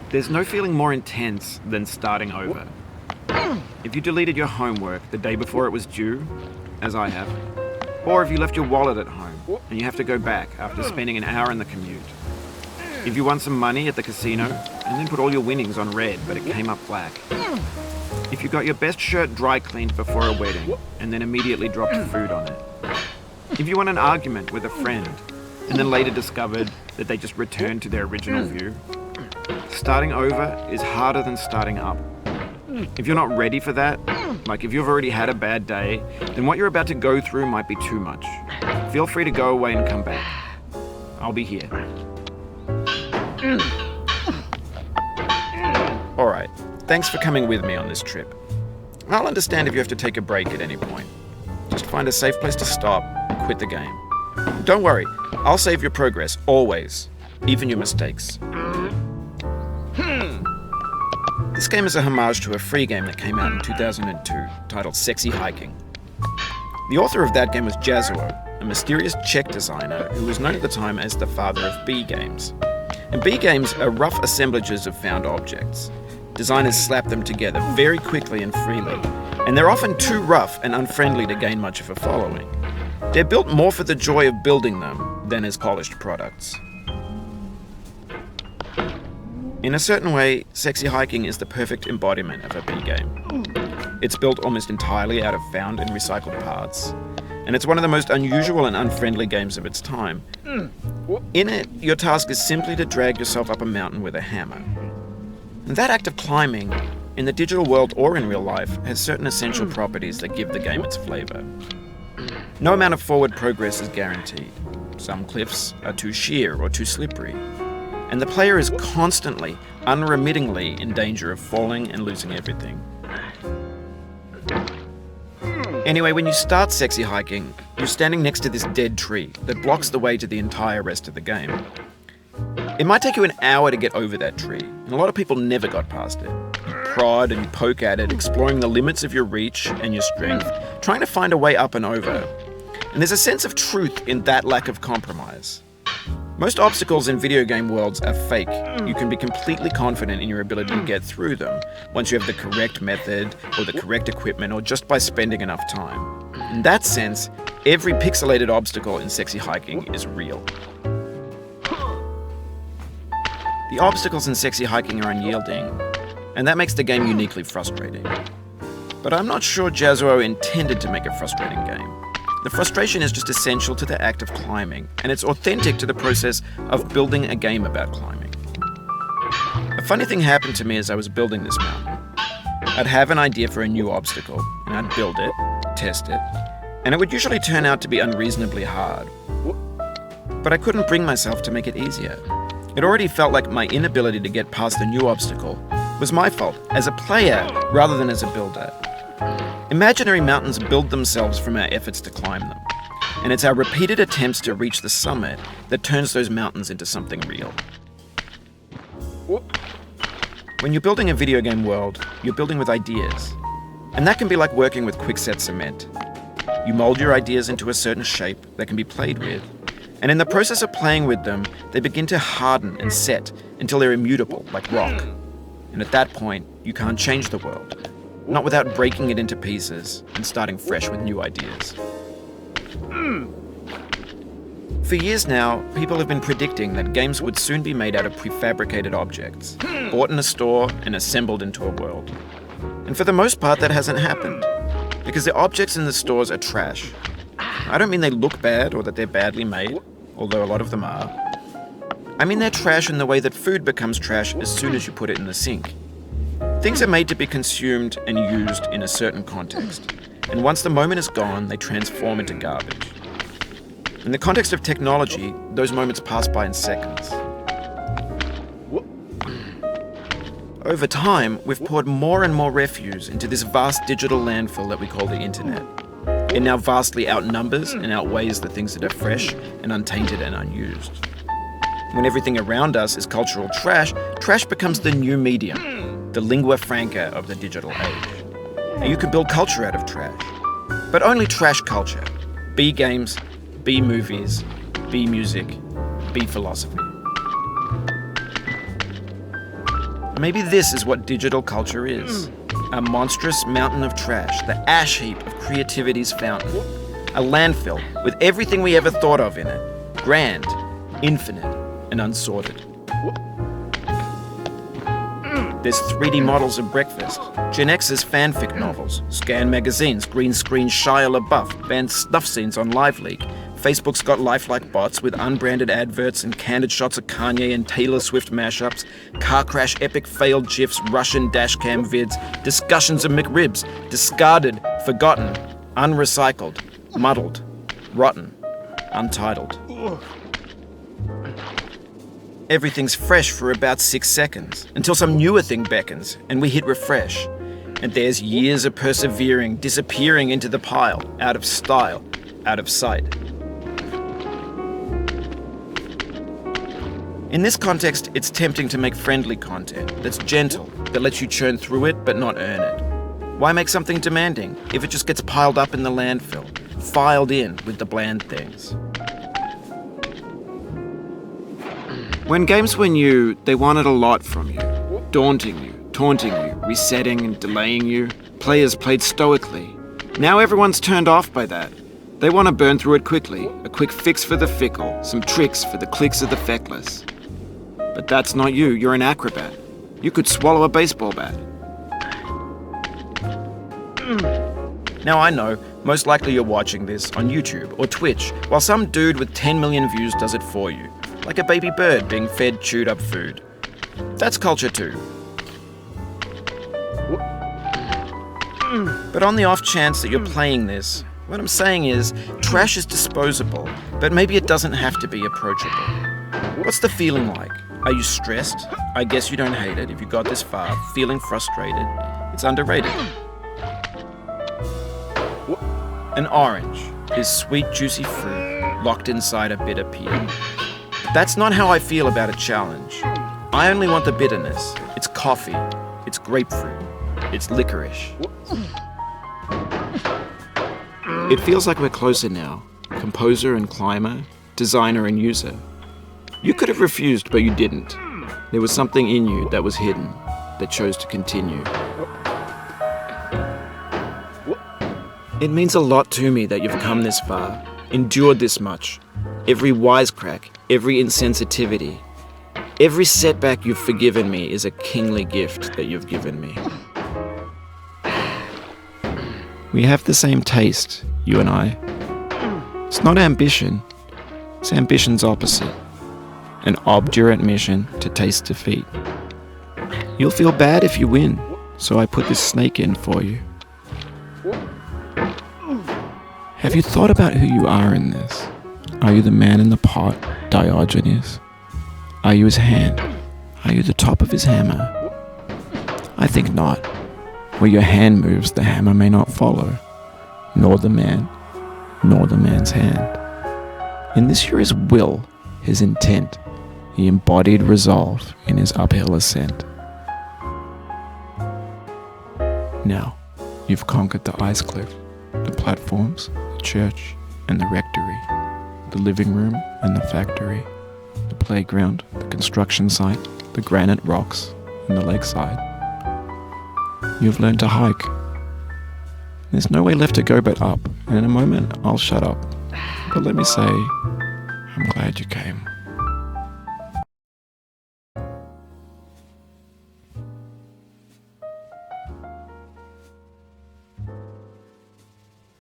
There's no feeling more intense than starting over. If you deleted your homework the day before it was due, as I have, or if you left your wallet at home and you have to go back after spending an hour in the commute. If you won some money at the casino and then put all your winnings on red but it came up black. If you got your best shirt dry cleaned before a wedding and then immediately dropped food on it. If you won an argument with a friend and then later discovered that they just returned to their original view. Starting over is harder than starting up. If you're not ready for that, like if you've already had a bad day, then what you're about to go through might be too much. Feel free to go away and come back. I'll be here. Alright, thanks for coming with me on this trip. I'll understand if you have to take a break at any point. Just find a safe place to stop and quit the game. Don't worry, I'll save your progress, always, even your mistakes. This game is a homage to a free game that came out in 2002, titled Sexy Hiking. The author of that game was Jazzuo, a mysterious Czech designer who was known at the time as the father of B games. And B games are rough assemblages of found objects. Designers slap them together very quickly and freely, and they're often too rough and unfriendly to gain much of a following. They're built more for the joy of building them than as polished products. In a certain way, Sexy Hiking is the perfect embodiment of a B game. It's built almost entirely out of found and recycled parts, and it's one of the most unusual and unfriendly games of its time. In it, your task is simply to drag yourself up a mountain with a hammer. And that act of climbing, in the digital world or in real life, has certain essential properties that give the game its flavor. No amount of forward progress is guaranteed. Some cliffs are too sheer or too slippery. And the player is constantly, unremittingly in danger of falling and losing everything. Anyway, when you start Sexy Hiking, you're standing next to this dead tree that blocks the way to the entire rest of the game. It might take you an hour to get over that tree, and a lot of people never got past it. You prod and you poke at it, exploring the limits of your reach and your strength, trying to find a way up and over. And there's a sense of truth in that lack of compromise. Most obstacles in video game worlds are fake. You can be completely confident in your ability to get through them once you have the correct method or the correct equipment or just by spending enough time. In that sense, every pixelated obstacle in Sexy Hiking is real. The obstacles in Sexy Hiking are unyielding, and that makes the game uniquely frustrating. But I'm not sure Jazzuo intended to make a frustrating game. The frustration is just essential to the act of climbing, and it's authentic to the process of building a game about climbing. A funny thing happened to me as I was building this mountain. I'd have an idea for a new obstacle, and I'd build it, test it, and it would usually turn out to be unreasonably hard. But I couldn't bring myself to make it easier. It already felt like my inability to get past the new obstacle was my fault as a player rather than as a builder. Imaginary mountains build themselves from our efforts to climb them, and it's our repeated attempts to reach the summit that turns those mountains into something real. When you're building a video game world, you're building with ideas, and that can be like working with quickset cement. You mold your ideas into a certain shape that can be played with, and in the process of playing with them, they begin to harden and set until they're immutable, like rock. And at that point, you can't change the world. Not without breaking it into pieces and starting fresh with new ideas. For years now, people have been predicting that games would soon be made out of prefabricated objects, bought in a store and assembled into a world. And for the most part, that hasn't happened, because the objects in the stores are trash. I don't mean they look bad or that they're badly made, although a lot of them are. I mean they're trash in the way that food becomes trash as soon as you put it in the sink. Things are made to be consumed and used in a certain context, and once the moment is gone, they transform into garbage. In the context of technology, those moments pass by in seconds. Over time, we've poured more and more refuse into this vast digital landfill that we call the internet. It now vastly outnumbers and outweighs the things that are fresh and untainted and unused. When everything around us is cultural trash, trash becomes the new medium, the lingua franca of the digital age. And you can build culture out of trash, but only trash culture. B games, B movies, B music, B philosophy. Maybe this is what digital culture is. A monstrous mountain of trash, the ash heap of creativity's fountain. A landfill with everything we ever thought of in it. Grand, infinite, and unsorted. There's 3D models of breakfast, Gen X's fanfic novels, Scan magazines, green screen Shia LaBeouf, banned snuff scenes on LiveLeak. Facebook's got lifelike bots with unbranded adverts and candid shots of Kanye and Taylor Swift mashups, car crash epic failed GIFs, Russian dashcam vids, discussions of McRibs, discarded, forgotten, unrecycled, muddled, rotten, untitled. Everything's fresh for about 6 seconds, until some newer thing beckons, and we hit refresh. And there's years of persevering, disappearing into the pile, out of style, out of sight. In this context, it's tempting to make friendly content that's gentle, that lets you churn through it but not earn it. Why make something demanding if it just gets piled up in the landfill, filed in with the bland things? When games were new, they wanted a lot from you. Daunting you, taunting you, resetting and delaying you. Players played stoically. Now everyone's turned off by that. They want to burn through it quickly, a quick fix for the fickle, some tricks for the clicks of the feckless. But that's not you, you're an acrobat. You could swallow a baseball bat. Now I know, most likely you're watching this on YouTube or Twitch, while some dude with 10 million views does it for you, like a baby bird being fed chewed up food. That's culture too. But on the off chance that you're playing this, what I'm saying is, trash is disposable, but maybe it doesn't have to be approachable. What's the feeling like? Are you stressed? I guess you don't hate it if you got this far. Feeling frustrated? It's underrated. An orange is sweet, juicy fruit locked inside a bitter peel. That's not how I feel about a challenge. I only want the bitterness. It's coffee. It's grapefruit. It's licorice. It feels like we're closer now. Composer and climber, designer and user. You could have refused, but you didn't. There was something in you that was hidden, that chose to continue. It means a lot to me that you've come this far, endured this much. Every wisecrack, every insensitivity, every setback you've forgiven me is a kingly gift that you've given me. We have the same taste, you and I. It's not ambition, it's ambition's opposite. An obdurate mission to taste defeat. You'll feel bad if you win, so I put this snake in for you. Have you thought about who you are in this? Are you the man in the pot, Diogenes? Are you his hand? Are you the top of his hammer? I think not. Where your hand moves, the hammer may not follow, nor the man, nor the man's hand. In this you're his will, his intent, the embodied resolve in his uphill ascent. Now, you've conquered the ice cliff, the platforms, the church, and the rectory, the living room and the factory, the playground, the construction site, the granite rocks, and the lakeside. You've learned to hike. There's no way left to go but up, and in a moment I'll shut up. But let me say, I'm glad you came.